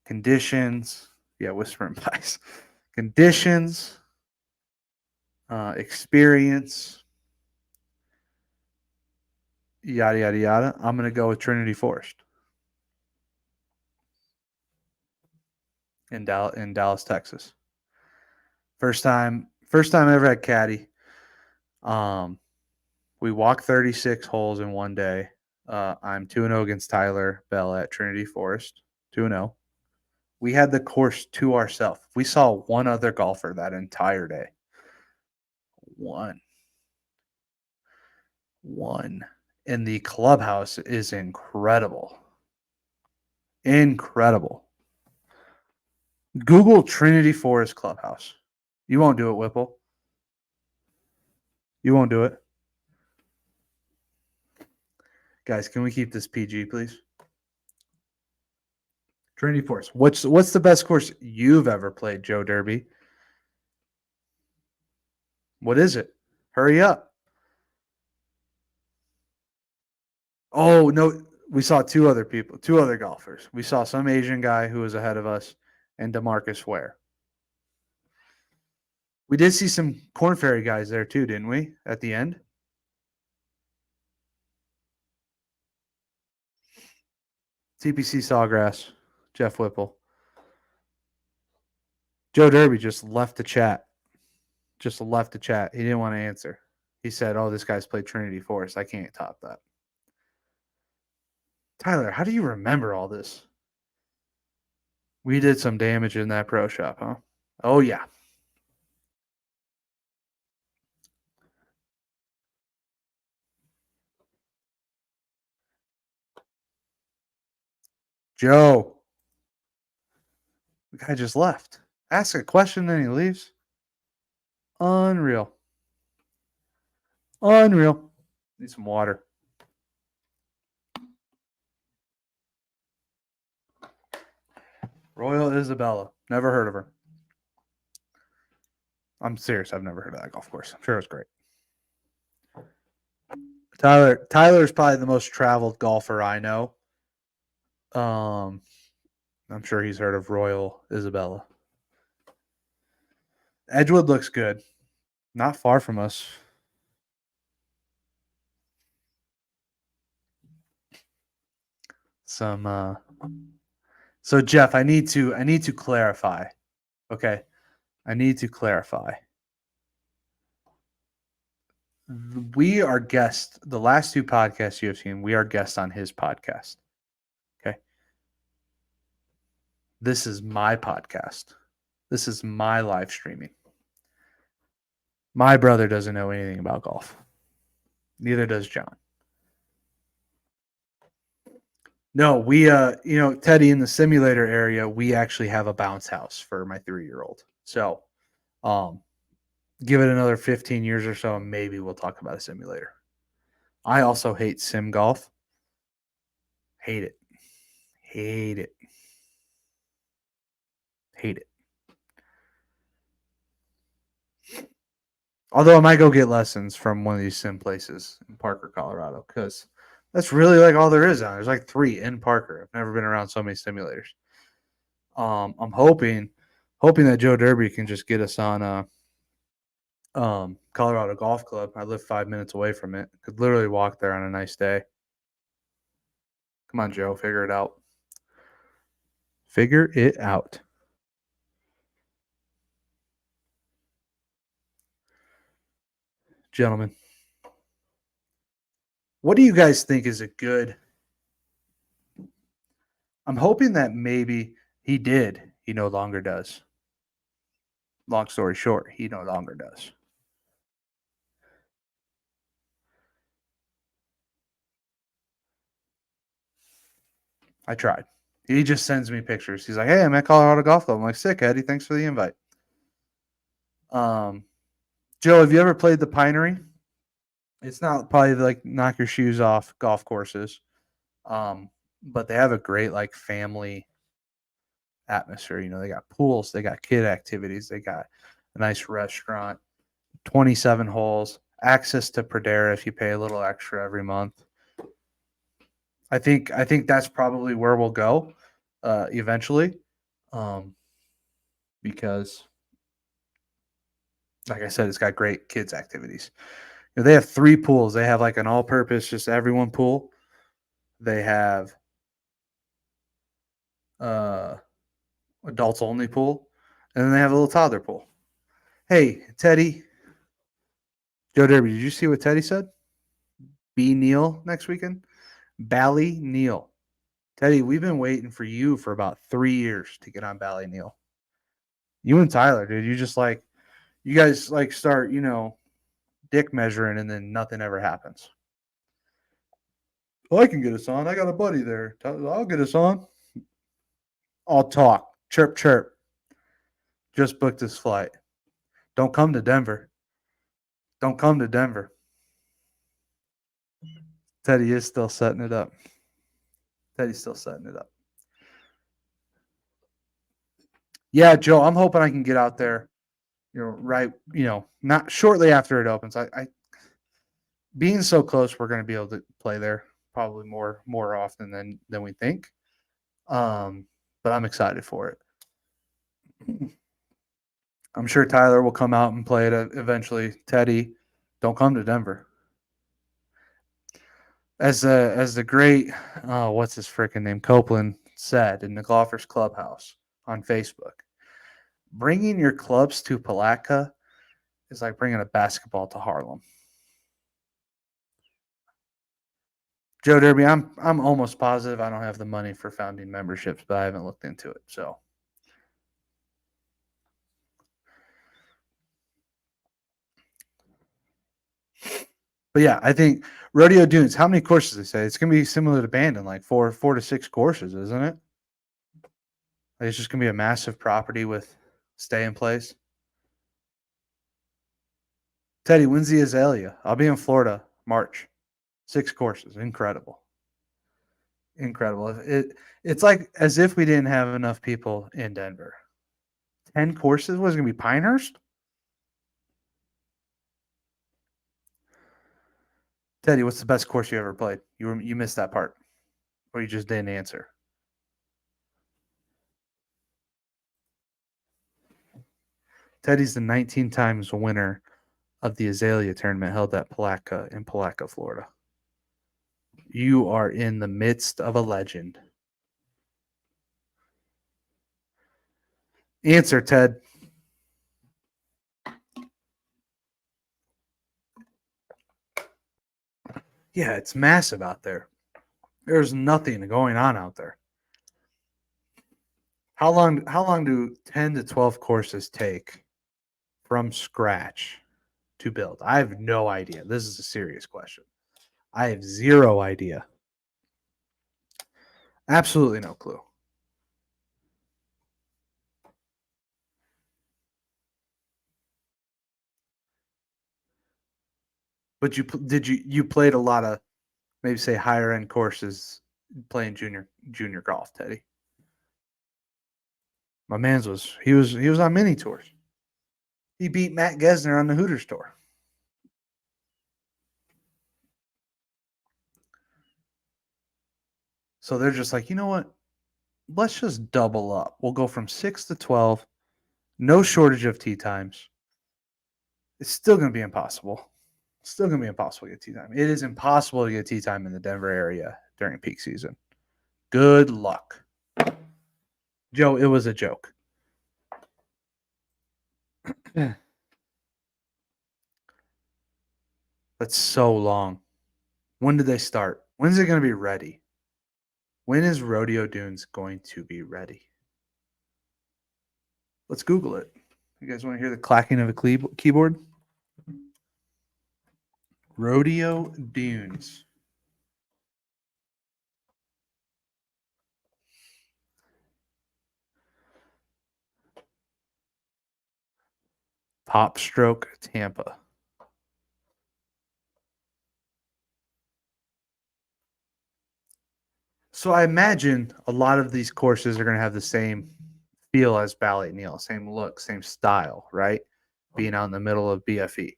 conditions, whispering pies, conditions, experience, yada yada yada. I'm gonna go with Trinity Forest in Dallas, Texas. First time I ever had caddy. We walked 36 holes in one day. I'm 2-0 against Tyler Bell at Trinity Forest. 2-0. We had the course to ourselves. We saw one other golfer that entire day. One. And the clubhouse is incredible. Incredible. Google Trinity Forest Clubhouse. You won't do it, Whipple. You won't do it. Guys, can we keep this PG, please? Trinity Forest. What's the best course you've ever played, Joe Derby? What is it? Hurry up. Oh, no. We saw two other golfers. We saw some Asian guy who was ahead of us and DeMarcus Ware. We did see some Corn Ferry guys there too, didn't we, at the end? TPC Sawgrass, Jeff Whipple. Joe Derby just left the chat. He didn't want to answer. He said, oh, this guy's played Trinity Forest. I can't top that. Tyler, how do you remember all this? We did some damage in that pro shop, huh? Oh, yeah. Joe. The guy just left. Ask a question, then he leaves. Unreal. Need some water. Royal Isabella. Never heard of her. I'm serious. I've never heard of that golf course. I'm sure it's great. Tyler's probably the most traveled golfer I know. Um, I'm sure he's heard of Royal Isabella. Edgewood looks good. Not far from us. Some so Jeff, I need to clarify. Okay. I need to clarify. We are guests. The last two podcasts you have seen, we are guests on his podcast. Okay. This is my podcast. This is my live streaming. My brother doesn't know anything about golf. Neither does John. No, Teddy, in the simulator area, we actually have a bounce house for my 3-year-old. So, um, give it another 15 years or so, and maybe we'll talk about a simulator. I also hate sim golf. Hate it. Hate it. Hate it. Although I might go get lessons from one of these sim places in Parker, Colorado, because that's really like all there is on. There's like 3 in Parker. I've never been around so many simulators. I'm hoping that Joe Derby can just get us on Colorado Golf Club. I live 5 minutes away from it. Could literally walk there on a nice day. Come on, Joe, figure it out. Figure it out. Gentlemen, what do you guys think is a good? I'm hoping that maybe he did. He no longer does. Long story short, he no longer does. I tried. He just sends me pictures. He's like, "Hey, I'm at Colorado Golf Club." I'm like, "Sick, Eddie. Thanks for the invite." Um, Joe, have you ever played the Pinery? It's not probably like knock your shoes off golf courses, but they have a great like family atmosphere. They got pools, they got kid activities, they got a nice restaurant, 27 holes, access to Pradera if you pay a little extra every month. I think that's probably where we'll go eventually, um, because like I said, it's got great kids activities. They have 3 pools. They have like an all-purpose, just everyone pool. They have uh, adults only pool, and then they have a little toddler pool. Hey, Teddy, Joe Derby, did you see what Teddy said? B Neal next weekend. Bally Neal. Teddy, we've been waiting for you for about 3 years to get on Bally Neal. You and Tyler, dude, you guys like start, dick measuring, and then nothing ever happens. Well, I can get us on. I got a buddy there. I'll get us on. I'll talk. Chirp, chirp. Just booked this flight. Don't come to Denver. Don't come to Denver. Teddy is still setting it up. Teddy's still setting it up. Yeah, Joe, I'm hoping I can get out there, right, not shortly after it opens. I being so close, we're going to be able to play there probably more often than we think. But I'm excited for it. I'm sure Tyler will come out and play it eventually. Teddy, don't come to Denver. As the great what's his freaking name, Copeland, said in the Golfers Clubhouse on Facebook, bringing your clubs to Palatka is like bringing a basketball to Harlem. Joe Derby, I'm almost positive I don't have the money for founding memberships, but I haven't looked into it. So, but yeah, I think Rodeo Dunes. How many courses they say? It's gonna be similar to Bandon, like four to 6 courses, isn't it? Like it's just gonna be a massive property with stay in place. Teddy, when's the Azalea? I'll be in Florida March. 6 courses, incredible. Incredible. It's like as if we didn't have enough people in Denver. 10 courses? Was it going to be Pinehurst? Teddy, what's the best course you ever played? You missed that part, or you just didn't answer. Teddy's the 19 times winner of the Azalea tournament held at Palatka in Palatka, Florida. You are in the midst of a legend. Answer, Ted. Yeah, it's massive out there. There's nothing going on out there. How long do 10 to 12 courses take from scratch to build? I have no idea. This is a serious question. I have zero idea. Absolutely no clue. But you played a lot of maybe say higher end courses playing junior golf, Teddy. My man's was on mini tours. He beat Matt Gesner on the Hooters tour. So they're just like, you know what? Let's just double up. We'll go from 6 to 12. No shortage of tee times. It's still going to be impossible. It's still going to be impossible to get tee time. It is impossible to get tee time in the Denver area during peak season. Good luck. Joe, it was a joke. That's so long. When did they start? When's it going to be ready? When is Rodeo Dunes going to be ready? Let's Google it. You guys want to hear the clacking of a keyboard? Rodeo Dunes. Pop Stroke Tampa. So I imagine a lot of these courses are going to have the same feel as Ballet Neal, same look, same style, right? Being out in the middle of BFE.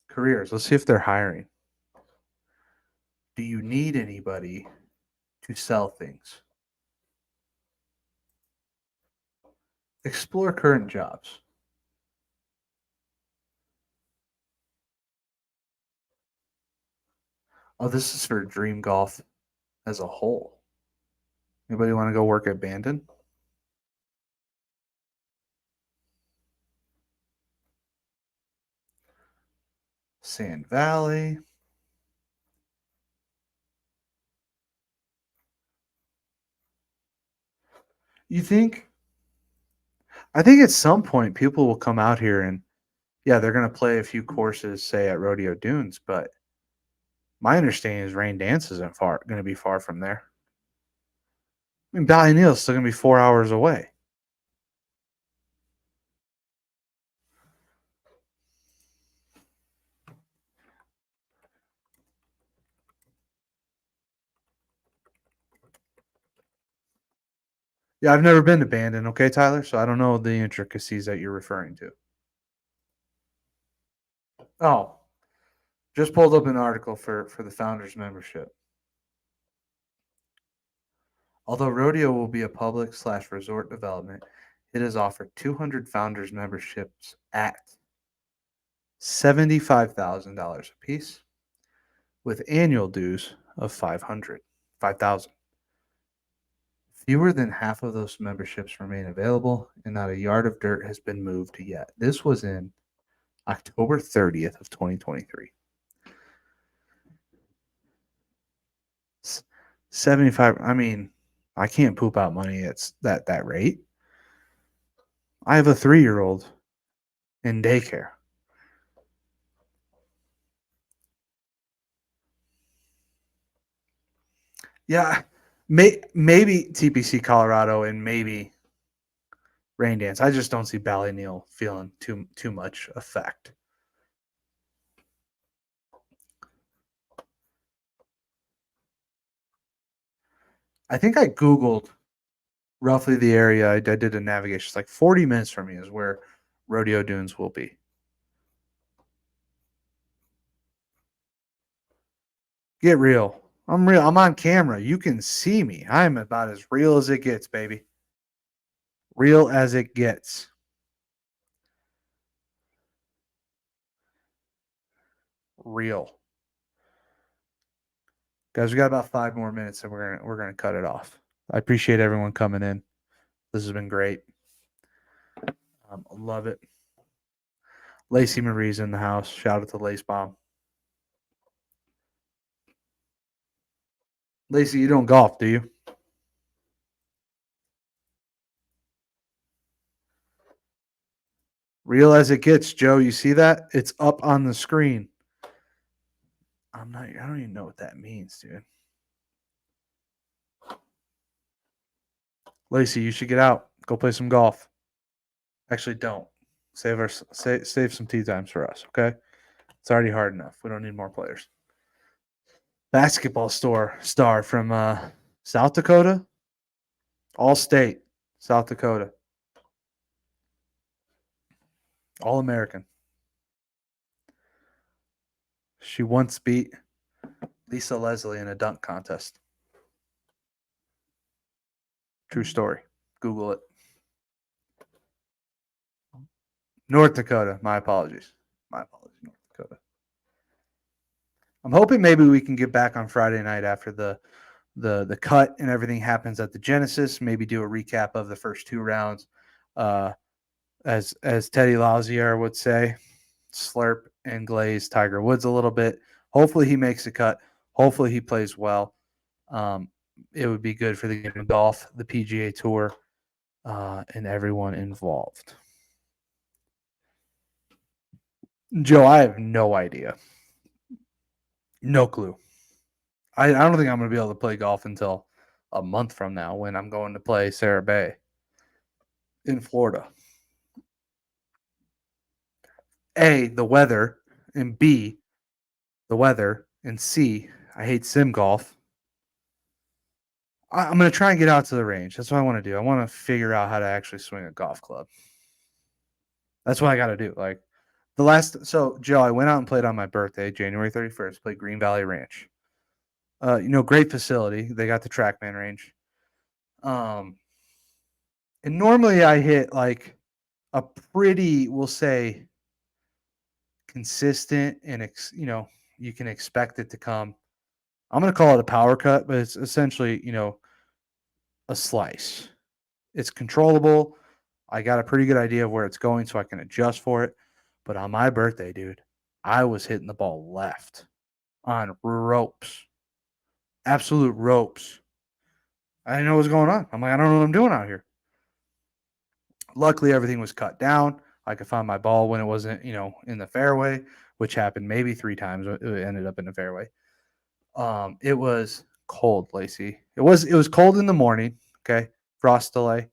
Careers. Let's see if they're hiring. Do you need anybody to sell things? Explore current jobs. Oh, this is for Dream Golf as a whole. Anybody want to go work at Bandon? Sand Valley. You think? I think at some point people will come out here and yeah, they're going to play a few courses, say at Rodeo Dunes, but my understanding is Rain Dance isn't going to be far from there. I mean, Valley Neal's still going to be 4 hours away. Yeah, I've never been to Bandon, okay, Tyler? So I don't know the intricacies that you're referring to. Oh, just pulled up an article for the founders membership. Although rodeo will be a public/resort development, it has offered 200 founders memberships at $75,000 apiece, with annual dues of 5,000. Fewer than half of those memberships remain available, and not a yard of dirt has been moved yet. This was in October 30th of 2023. 75. I mean, I can't poop out money at that rate. I have a 3-year-old in daycare. Yeah, maybe TPC Colorado and maybe Rain dance. I just don't see Bally Neal feeling too much effect. I think I Googled roughly the area. I did a navigation. It's like 40 minutes from me is where Rodeo Dunes will be. Get real. I'm real. I'm on camera. You can see me. I'm about as real as it gets, baby. Real as it gets. Real. Guys, we got about 5 more minutes and we're gonna cut it off. I appreciate everyone coming in. This has been great. Love it. Lacey Marie's in the house. Shout out to Lace Bomb. Lacey, you don't golf, do you? Real as it gets, Joe. You see that? It's up on the screen. I don't even know what that means, dude. Lacey, you should get out. Go play some golf. Actually, don't. Save some tee times for us, okay? It's already hard enough. We don't need more players. Basketball star from South Dakota, All State, South Dakota, All American. She once beat Lisa Leslie in a dunk contest. True story. Google it. North Dakota. My apologies. North Dakota. I'm hoping maybe we can get back on Friday night after the cut and everything happens at the Genesis. Maybe do a recap of the first 2 rounds. As Teddy Lausier would say, slurp and glaze Tiger Woods a little bit. Hopefully he makes a cut. Hopefully he plays well. It would be good for the game of golf, the PGA Tour, and everyone involved. Joe, I have no idea. No clue. I don't think I'm going to be able to play golf until a month from now when I'm going to play Sarah Bay in Florida. A, the weather, and B, the weather, and C, I hate sim golf. I'm going to try and get out to the range. That's what I want to do. I want to figure out how to actually swing a golf club. That's what I got to do. Like so Joe, I went out and played on my birthday, January 31st, played Green Valley Ranch. Great facility. They got the TrackMan range. And normally I hit like a pretty, we'll say, consistent and you can expect it to come. I'm going to call it a power cut, but it's essentially, a slice. It's controllable. I got a pretty good idea of where it's going so I can adjust for it. But on my birthday, dude, I was hitting the ball left on ropes. Absolute ropes. I didn't know what was going on. I'm like, I don't know what I'm doing out here. Luckily, everything was cut down. I could find my ball when it wasn't, in the fairway, which happened maybe 3 times. It ended up in the fairway. It was cold, Lacey. It was cold in the morning. Okay, frost delay.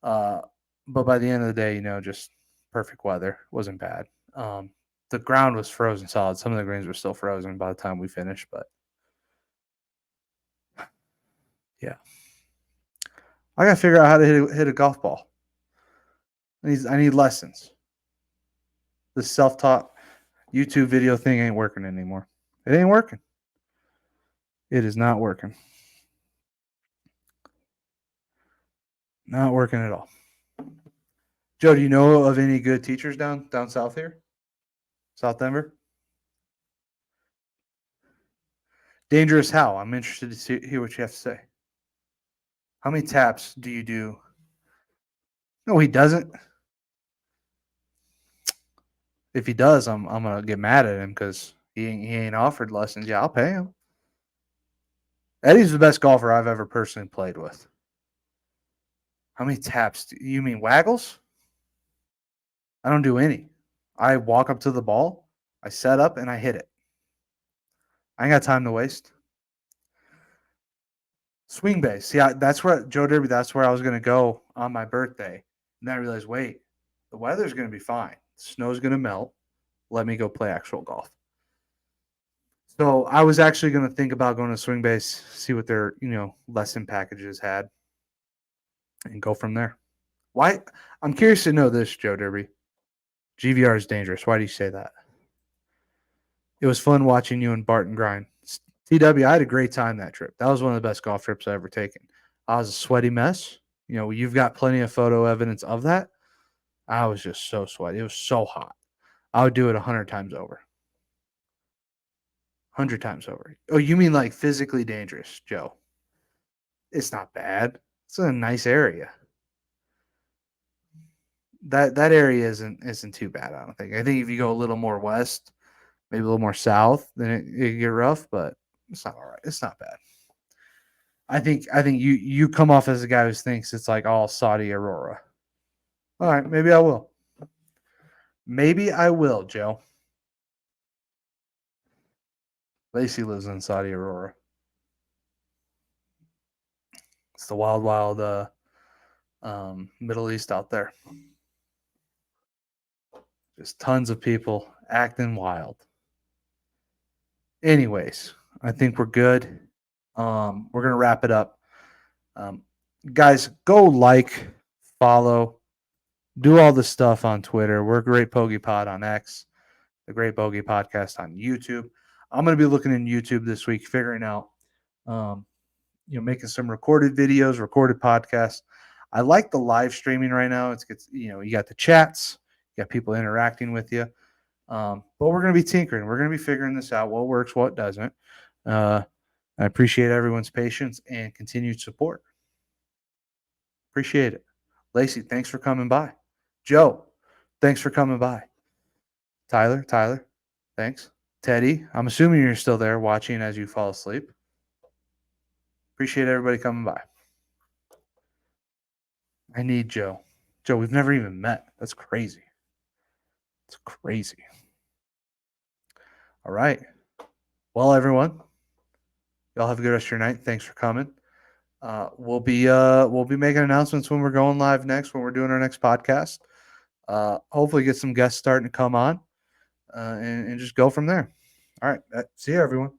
But by the end of the day, just perfect weather. Wasn't bad. The ground was frozen solid. Some of the greens were still frozen by the time we finished, but yeah, I gotta figure out how to hit a golf ball. I need lessons. The self-taught YouTube video thing ain't working anymore. It ain't working. It is not working. Not working at all. Joe, do you know of any good teachers down south here? South Denver? Dangerous how? I'm interested to hear what you have to say. How many taps do you do? No, he doesn't. If he does, I'm gonna get mad at him because he ain't offered lessons. Yeah, I'll pay him. Eddie's the best golfer I've ever personally played with. How many taps? Do you mean waggles? I don't do any. I walk up to the ball, I set up, and I hit it. I ain't got time to waste. Swing base. Yeah, that's where Joe Derby. That's where I was gonna go on my birthday. And then I realized, wait, the weather's going to be fine. Snow's going to melt. Let me go play actual golf. So I was actually going to think about going to Swing Base, see what their lesson packages had, and go from there. Why? I'm curious to know this, Joe Derby. GVR is dangerous. Why do you say that? It was fun watching you and Barton grind. TW, I had a great time that trip. That was one of the best golf trips I've ever taken. I was a sweaty mess. You've got plenty of photo evidence of that. I was just so sweaty. It was so hot. I would do it 100 times over. 100 times over. Oh, you mean like physically dangerous, Joe? It's not bad. It's a nice area. That area isn't too bad, I don't think. I think if you go a little more west, maybe a little more south, then it get rough, but it's not all right. It's not bad. I think you come off as a guy who thinks it's like all Saudi Aurora. All right, maybe I will. Maybe I will, Joe. Lacey lives in Saudi Aurora. It's the wild, wild Middle East out there. Just tons of people acting wild. Anyways, I think we're good. We're gonna wrap it up. Guys, go like, follow, do all the stuff on Twitter. We're Great Bogey Pod on X, the Great Bogey Podcast on YouTube. I'm gonna be looking in YouTube this week, figuring out, making some recorded videos, recorded podcasts. I like the live streaming right now. You got the chats, you got people interacting with you. But we're going to be tinkering. We're going to be figuring this out, what works, what doesn't. I appreciate everyone's patience and continued support. Appreciate it. Lacey, thanks for coming by. Joe, thanks for coming by. Tyler, thanks. Teddy, I'm assuming you're still there watching as you fall asleep. Appreciate everybody coming by. I need Joe. Joe, we've never even met. That's crazy. It's crazy. All right. Well, everyone, y'all have a good rest of your night. Thanks for coming. We'll be making announcements when we're going live next, when we're doing our next podcast. Hopefully get some guests starting to come on, and just go from there. All right. See you, everyone.